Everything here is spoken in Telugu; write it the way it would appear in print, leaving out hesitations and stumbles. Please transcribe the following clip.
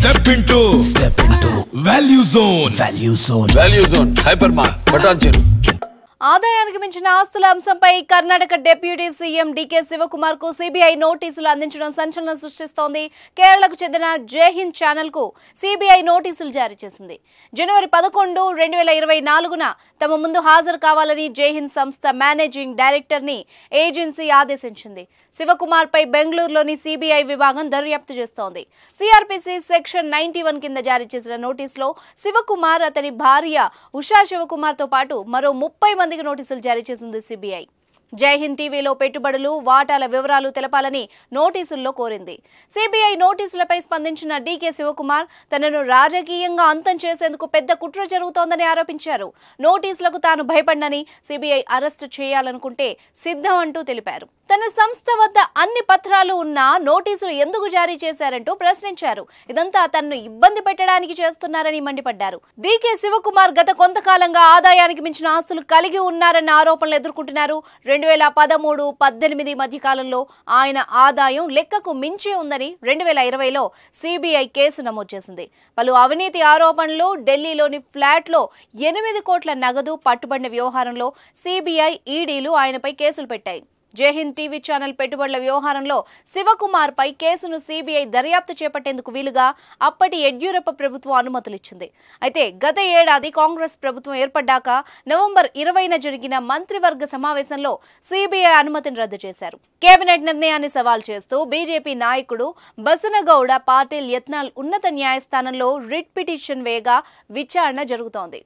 Step into Value Zone. Value Zone. Hypermart. Bhatancheru. ఆదాయానికి మించిన ఆస్తుల అంశంపై కర్ణాటక డిప్యూటీ సీఎం డీకే శివకుమార్ కు సిబిఐ నోటీసులు అందించడం సంచలనం సృష్టిస్తోంది. కేరళకు చెందిన జైహింద్ ఛానల్ కు సిబిఐ నోటీసులు జారీ చేసింది. జనవరి 11, 2024న తమ ముందు హాజరు కావాలని జైహింద్ సంస్థ మేనేజింగ్ డైరెక్టర్ ని ఏజెన్సీ ఆదేశించింది. శివకుమార్ పై బెంగళూరులోని సిబిఐ విభాగం దర్యాప్తు చేస్తోంది. సిఆర్పిసి సెక్షన్ 91 కింద జారీ చేసిన నోటీసులో శివకుమార్, అతని భార్య ఉషా శివకుమార్ తో పాటు మరో 30 మందికి నోటీసులు జారీ చేసింది సిబిఐ. జైహింద్ టీవీలో పెట్టుబడులు, వాటాల వివరాలు తెలపాలని నోటీసుల్లో కోరింది. సిబిఐ నోటీసులపై స్పందించిన డీకే శివకుమార్ తనను రాజకీయంగా అంతం చేసేందుకు పెద్ద కుట్ర జరుగుతోందని ఆరోపించారు. నోటీసులకు తాను భయపడనని, సిబిఐ అరెస్టు చేయాలనుకుంటే సిద్ధం అంటూ తెలిపారు. తన సంస్థ వద్ద అన్ని పత్రాలు ఉన్నా నోటీసులు ఎందుకు జారీ చేశారంటూ ప్రశ్నించారు. ఇదంతా తనను ఇబ్బంది పెట్టడానికి చేస్తున్నారని మండిపడ్డారు. డీకే శివకుమార్ గత కొంతకాలంగా ఆదాయానికి మించిన ఆస్తులు కలిగి ఉన్నారన్న ఆరోపణలు ఎదుర్కొంటున్నారు. 2013-18 మధ్య కాలంలో ఆయన ఆదాయం లెక్కకు మించి ఉందని 2020లో సిబిఐ కేసు నమోదు చేసింది. పలు అవినీతి ఆరోపణలు, ఢిల్లీలోని ఫ్లాట్లో 8 కోట్ల నగదు పట్టుబడిన వ్యవహారంలో సిబిఐ, ఈడీలు ఆయనపై కేసులు పెట్టాయి. జైహింద్ టీవీ ఛానల్ పెట్టుబడుల వ్యవహారంలో శివకుమార్ పై కేసును సిబిఐ దర్యాప్తు చేపట్టేందుకు వీలుగా అప్పటి యడ్యూరప్ప ప్రభుత్వం అనుమతులిచ్చింది. అయితే గత ఏడాది కాంగ్రెస్ ప్రభుత్వం ఏర్పడ్డాక నవంబర్ 20న జరిగిన మంత్రివర్గ సమావేశంలో సిబిఐ అనుమతిని రద్దు చేశారు. కేబినెట్ నిర్ణయాన్ని సవాల్ చేస్తూ బీజేపీ నాయకుడు బసనగౌడ పాటిల్ యత్నాల్ ఉన్నత న్యాయస్థానంలో రిట్ పిటిషన్ వేయగా విచారణ జరుగుతోంది.